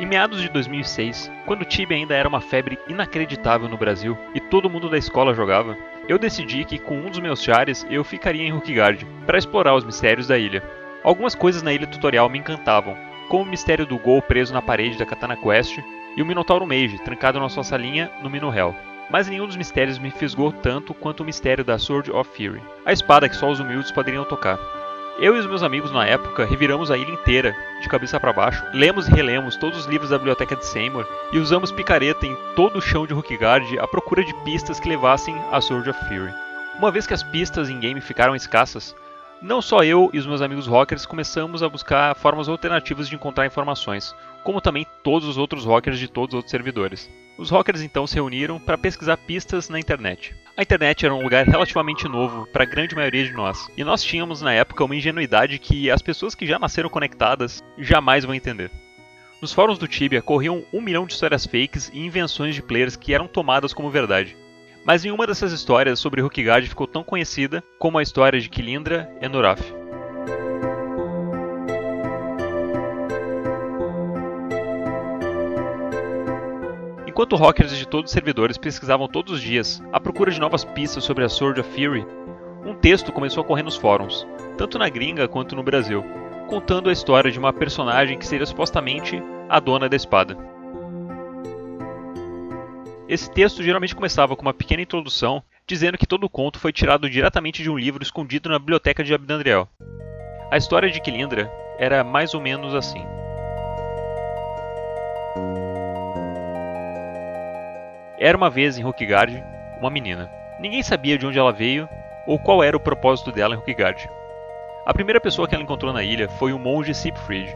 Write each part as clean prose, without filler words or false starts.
Em meados de 2006, quando o Tibia ainda era uma febre inacreditável no Brasil e todo mundo da escola jogava, eu decidi que com um dos meus chares eu ficaria em Rookguard para explorar os mistérios da ilha. Algumas coisas na ilha tutorial me encantavam, como o mistério do Gol preso na parede da Katana Quest e o Minotauro Mage trancado na sua salinha no Mino Hell. Mas nenhum dos mistérios me fisgou tanto quanto o mistério da Sword of Fury, a espada que só os humildes poderiam tocar. Eu e os meus amigos na época reviramos a ilha inteira, de cabeça para baixo, lemos e relemos todos os livros da biblioteca de Seymour e usamos picareta em todo o chão de Rookguard à procura de pistas que levassem a Sword of Fury. Uma vez que as pistas em game ficaram escassas, não só eu e os meus amigos rockers começamos a buscar formas alternativas de encontrar informações, como também todos os outros rockers de todos os outros servidores. Os rockers então se reuniram para pesquisar pistas na internet. A internet era um lugar relativamente novo para a grande maioria de nós, e nós tínhamos na época uma ingenuidade que as pessoas que já nasceram conectadas jamais vão entender. Nos fóruns do Tibia corriam 1 milhão de histórias fakes e invenções de players que eram tomadas como verdade. Mas nenhuma dessas histórias sobre Rookguard ficou tão conhecida como a história de Kilindra e Noraf. Enquanto rockers de todos os servidores pesquisavam todos os dias à procura de novas pistas sobre a Sword of Fury, um texto começou a correr nos fóruns, tanto na gringa quanto no Brasil, contando a história de uma personagem que seria supostamente a dona da espada. Esse texto geralmente começava com uma pequena introdução, dizendo que todo o conto foi tirado diretamente de um livro escondido na biblioteca de Abdandriel. A história de Kilindra era mais ou menos assim. Era uma vez em Rookguard uma menina. Ninguém sabia de onde ela veio ou qual era o propósito dela em Rookguard. A primeira pessoa que ela encontrou na ilha foi o monge Sipfrid.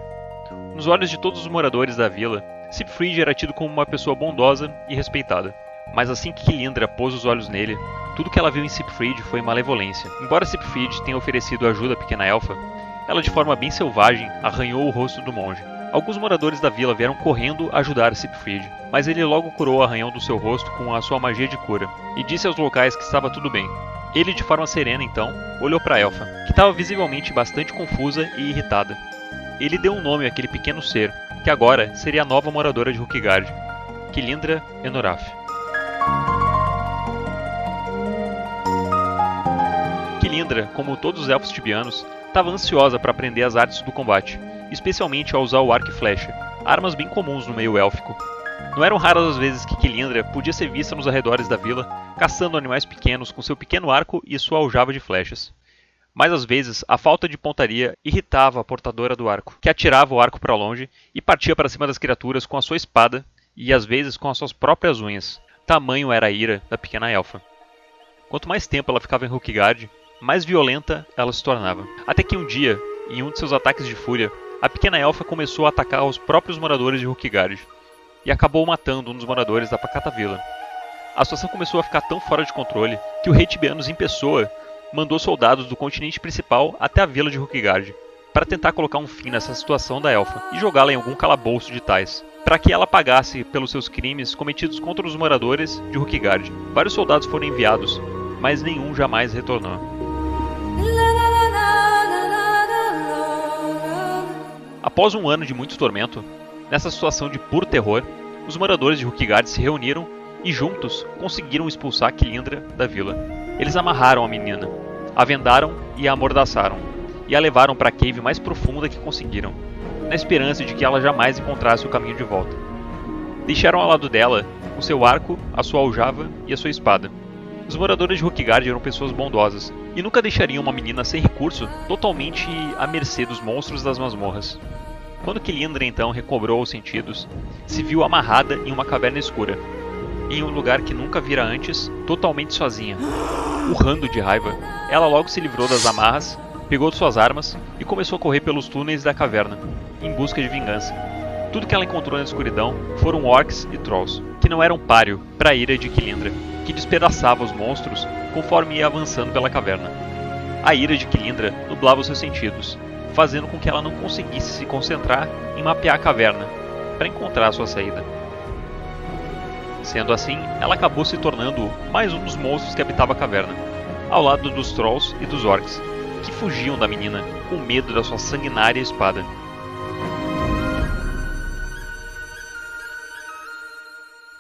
Nos olhos de todos os moradores da vila, Sipfrid era tido como uma pessoa bondosa e respeitada. Mas assim que Kilindra pôs os olhos nele, tudo que ela viu em Sipfrid foi malevolência. Embora Sipfrid tenha oferecido ajuda à pequena elfa, ela de forma bem selvagem arranhou o rosto do monge. Alguns moradores da vila vieram correndo ajudar Sipfrid, mas ele logo curou o arranhão do seu rosto com a sua magia de cura, e disse aos locais que estava tudo bem. Ele, de forma serena então, olhou para a elfa, que estava visivelmente bastante confusa e irritada. Ele deu um nome àquele pequeno ser, que agora seria a nova moradora de Rookguard, Kilindra Enoraf. Kilindra, como todos os elfos tibianos, estava ansiosa para aprender as artes do combate, especialmente ao usar o arco e flecha, armas bem comuns no meio élfico. Não eram raras as vezes que Kilindra podia ser vista nos arredores da vila, caçando animais pequenos com seu pequeno arco e sua aljava de flechas. Mas às vezes a falta de pontaria irritava a portadora do arco, que atirava o arco para longe e partia para cima das criaturas com a sua espada e às vezes com as suas próprias unhas. Tamanho era a ira da pequena elfa. Quanto mais tempo ela ficava em Rookguard, mais violenta ela se tornava. Até que um dia, em um de seus ataques de fúria, a pequena elfa começou a atacar os próprios moradores de Rookguard e acabou matando um dos moradores da pacata vila. A situação começou a ficar tão fora de controle que o rei Tibianos em pessoa mandou soldados do continente principal até a vila de Rookguard para tentar colocar um fim nessa situação da elfa e jogá-la em algum calabouço de tais, para que ela pagasse pelos seus crimes cometidos contra os moradores de Rookguard. Vários soldados foram enviados, mas nenhum jamais retornou. Após um ano de muito tormento, nessa situação de puro terror, os moradores de Rookguard se reuniram e juntos conseguiram expulsar Kilindra da vila. Eles amarraram a menina, a vendaram e a amordaçaram, e a levaram para a cave mais profunda que conseguiram, na esperança de que ela jamais encontrasse o caminho de volta. Deixaram ao lado dela o seu arco, a sua aljava e a sua espada. Os moradores de Rookguard eram pessoas bondosas, e nunca deixariam uma menina sem recurso totalmente à mercê dos monstros das masmorras. Quando Kilindra então recobrou os sentidos, se viu amarrada em uma caverna escura, em um lugar que nunca vira antes, totalmente sozinha. Urrando de raiva, ela logo se livrou das amarras, pegou suas armas e começou a correr pelos túneis da caverna, em busca de vingança. Tudo que ela encontrou na escuridão foram orcs e trolls, que não eram páreo para a ira de Kilindra, que despedaçava os monstros conforme ia avançando pela caverna. A ira de Kilindra nublava os seus sentidos, fazendo com que ela não conseguisse se concentrar em mapear a caverna, para encontrar a sua saída. Sendo assim, ela acabou se tornando mais um dos monstros que habitava a caverna, ao lado dos trolls e dos orcs, que fugiam da menina com medo da sua sanguinária espada.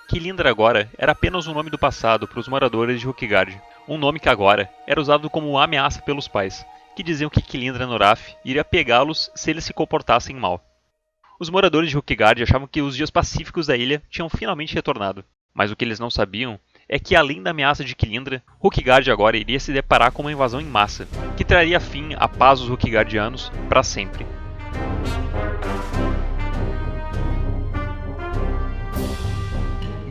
Kilindra agora era apenas um nome do passado para os moradores de Rukgard, um nome que agora era usado como uma ameaça pelos pais, que diziam que Kilindra Noraf iria pegá-los se eles se comportassem mal. Os moradores de Rukgard achavam que os dias pacíficos da ilha tinham finalmente retornado, mas o que eles não sabiam é que, além da ameaça de Kilindra, Rukgard agora iria se deparar com uma invasão em massa, que traria fim à paz dos Rukgardianos para sempre.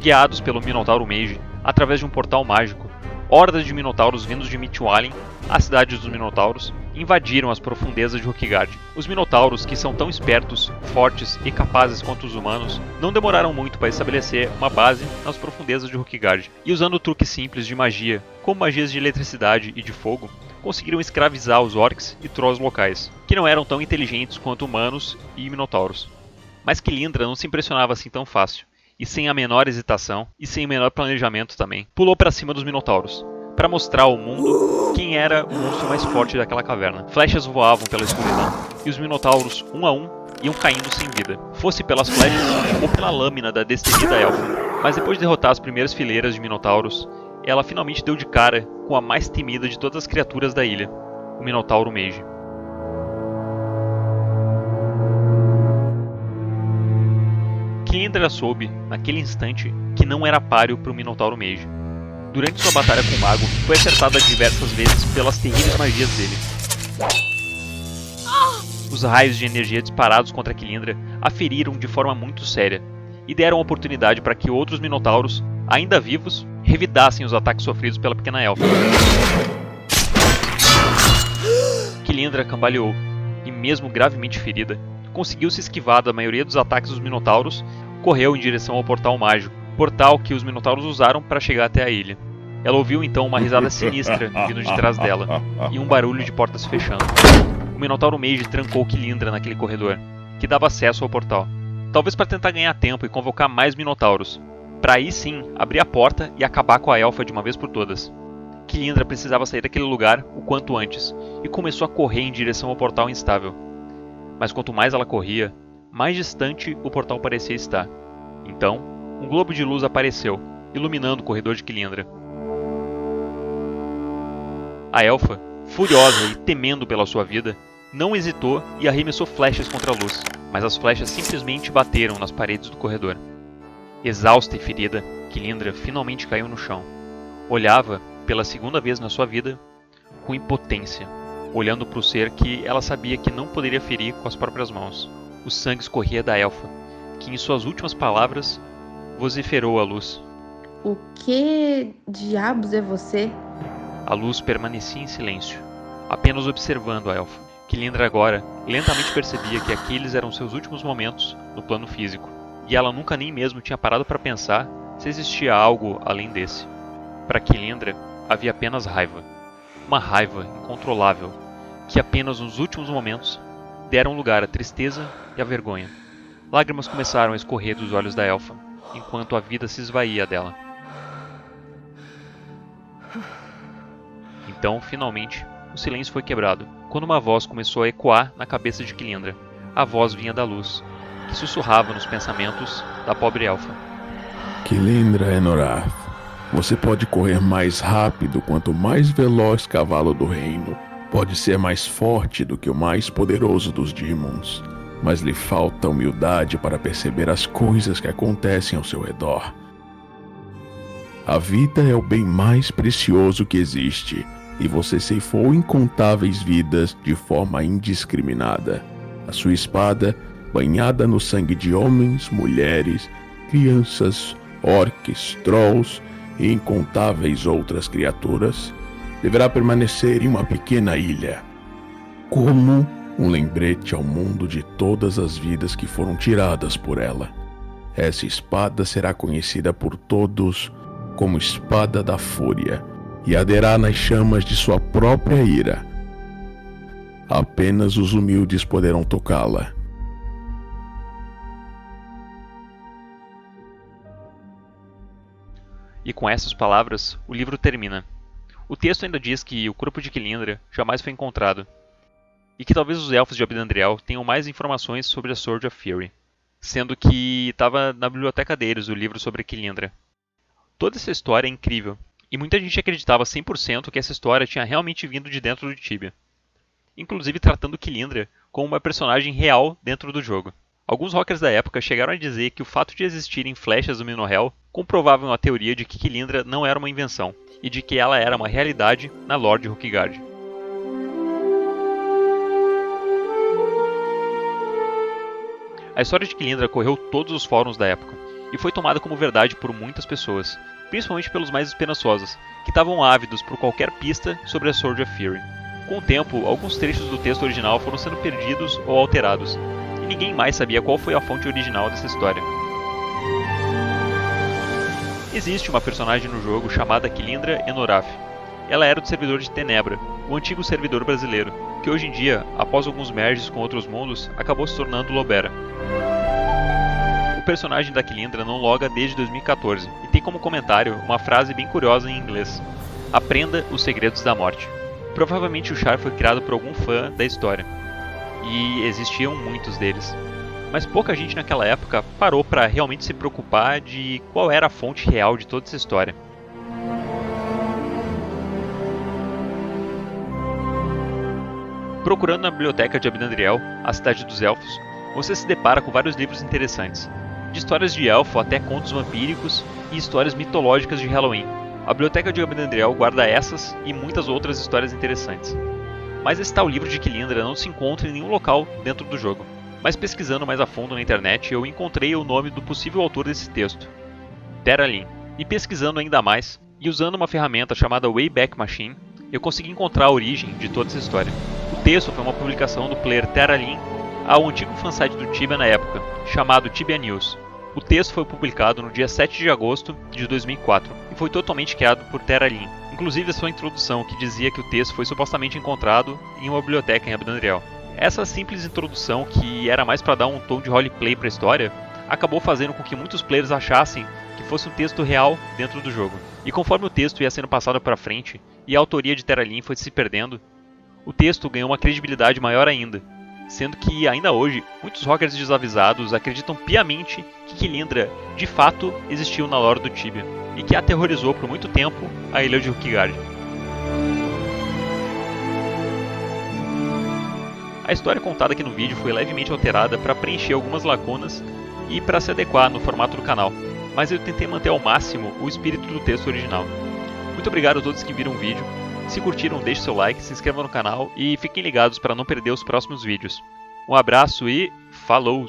Guiados pelo Minotauro Mage, através de um portal mágico, hordas de Minotauros vindos de Mithwalin, a cidade dos Minotauros, invadiram as profundezas de Rukgard. Os Minotauros, que são tão espertos, fortes e capazes quanto os humanos, não demoraram muito para estabelecer uma base nas profundezas de Rukgard, e usando truques simples de magia, como magias de eletricidade e de fogo, conseguiram escravizar os orcs e trolls locais, que não eram tão inteligentes quanto humanos e Minotauros. Mas Kilindra não se impressionava assim tão fácil, e sem a menor hesitação, e sem o menor planejamento também, pulou para cima dos Minotauros, para mostrar ao mundo quem era o monstro mais forte daquela caverna. Flechas voavam pela escuridão, e os Minotauros, um a um, iam caindo sem vida, fosse pelas flechas ou pela lâmina da destemida elfa. Mas depois de derrotar as primeiras fileiras de Minotauros, ela finalmente deu de cara com a mais temida de todas as criaturas da ilha, o Minotauro Mage. Kilindra soube, naquele instante, que não era páreo para o Minotauro Mage. Durante sua batalha com o mago, foi acertada diversas vezes pelas terríveis magias dele. Os raios de energia disparados contra Kilindra a feriram de forma muito séria, e deram oportunidade para que outros Minotauros, ainda vivos, revidassem os ataques sofridos pela pequena elfa. Kilindra cambaleou, e mesmo gravemente ferida, conseguiu se esquivar da maioria dos ataques dos Minotauros, correu em direção ao portal mágico, portal que os Minotauros usaram para chegar até a ilha. Ela ouviu então uma risada sinistra vindo de trás dela, e um barulho de portas se fechando. O Minotauro Mage trancou Kilindra naquele corredor, que dava acesso ao portal, talvez para tentar ganhar tempo e convocar mais Minotauros, para aí sim abrir a porta e acabar com a elfa de uma vez por todas. Kilindra precisava sair daquele lugar o quanto antes, e começou a correr em direção ao portal instável. Mas quanto mais ela corria, mais distante o portal parecia estar. Então, um globo de luz apareceu, iluminando o corredor de Kilindra. A elfa, furiosa e temendo pela sua vida, não hesitou e arremessou flechas contra a luz, mas as flechas simplesmente bateram nas paredes do corredor. Exausta e ferida, Kilindra finalmente caiu no chão. Olhava, pela segunda vez na sua vida, com impotência, olhando para o ser que ela sabia que não poderia ferir com as próprias mãos. O sangue escorria da elfa, que em suas últimas palavras vociferou à luz. O que diabos é você? A luz permanecia em silêncio, apenas observando a elfa. Kilindra agora lentamente percebia que aqueles eram seus últimos momentos no plano físico, e ela nunca nem mesmo tinha parado para pensar se existia algo além desse. Para Kilindra havia apenas raiva, uma raiva incontrolável, que apenas nos últimos momentos deram lugar à tristeza e à vergonha. Lágrimas começaram a escorrer dos olhos da elfa, enquanto a vida se esvaía dela. Então, finalmente, o silêncio foi quebrado, quando uma voz começou a ecoar na cabeça de Kilindra. A voz vinha da luz, que sussurrava nos pensamentos da pobre elfa. Kilindra Enoraf, você pode correr mais rápido quanto mais veloz cavalo do reino. Pode ser mais forte do que o mais poderoso dos demons, mas lhe falta humildade para perceber as coisas que acontecem ao seu redor. A vida é o bem mais precioso que existe, e você ceifou incontáveis vidas de forma indiscriminada. A sua espada, banhada no sangue de homens, mulheres, crianças, orcs, trolls e incontáveis outras criaturas, deverá permanecer em uma pequena ilha, como um lembrete ao mundo de todas as vidas que foram tiradas por ela. Essa espada será conhecida por todos como Espada da Fúria, e arderá nas chamas de sua própria ira. Apenas os humildes poderão tocá-la. E com essas palavras, o livro termina. O texto ainda diz que o corpo de Kilindra jamais foi encontrado, e que talvez os elfos de Abdandriel tenham mais informações sobre a Sword of Fury. sendo que estava na biblioteca deles o livro sobre Kilindra. Toda essa história é incrível, e muita gente acreditava 100% que essa história tinha realmente vindo de dentro do Tibia, inclusive tratando Kilindra como uma personagem real dentro do jogo. Alguns hackers da época chegaram a dizer que o fato de existirem flechas no Minohel comprovavam a teoria de que Kilindra não era uma invenção, e de que ela era uma realidade na lore de Rukgard. A história de Kilindra correu todos os fóruns da época, e foi tomada como verdade por muitas pessoas, principalmente pelos mais esperançosos, que estavam ávidos por qualquer pista sobre a Sword of Fury. Com o tempo, alguns trechos do texto original foram sendo perdidos ou alterados, e ninguém mais sabia qual foi a fonte original dessa história. Existe uma personagem no jogo chamada Kilindra Enorath. Ela era do servidor de Tenebra, o antigo servidor brasileiro, que hoje em dia, após alguns merges com outros mundos, acabou se tornando Lobera. O personagem da Kilindra não loga desde 2014 e tem como comentário uma frase bem curiosa em inglês: "Aprenda os segredos da morte". Provavelmente o char foi criado por algum fã da história, e existiam muitos deles. Mas pouca gente naquela época parou para realmente se preocupar de qual era a fonte real de toda essa história. Procurando na biblioteca de Abnandriel, a cidade dos elfos, você se depara com vários livros interessantes, de histórias de elfo até contos vampíricos e histórias mitológicas de Halloween. A biblioteca de Abnandriel guarda essas e muitas outras histórias interessantes. Mas esse tal livro de Kilindra não se encontra em nenhum local dentro do jogo. Mas pesquisando mais a fundo na internet, eu encontrei o nome do possível autor desse texto, Terralin. E pesquisando ainda mais, e usando uma ferramenta chamada Wayback Machine, eu consegui encontrar a origem de toda essa história. O texto foi uma publicação do player Terralin ao antigo fansite do Tibia na época, chamado Tibia News. O texto foi publicado no dia 7 de agosto de 2004 e foi totalmente criado por Terralin, inclusive a sua introdução, que dizia que o texto foi supostamente encontrado em uma biblioteca em Abnandriel. Essa simples introdução, que era mais para dar um tom de roleplay para a história, acabou fazendo com que muitos players achassem que fosse um texto real dentro do jogo. E conforme o texto ia sendo passado para frente e a autoria de Terralin foi se perdendo, o texto ganhou uma credibilidade maior ainda, sendo que ainda hoje muitos hackers desavisados acreditam piamente que Kilindra de fato existiu na lore do Tibia e que aterrorizou por muito tempo a ilha de Rukgard. A história contada aqui no vídeo foi levemente alterada para preencher algumas lacunas e para se adequar no formato do canal, mas eu tentei manter ao máximo o espírito do texto original. Muito obrigado a todos que viram o vídeo. Se curtiram, deixe seu like, se inscrevam no canal e fiquem ligados para não perder os próximos vídeos. Um abraço e falou!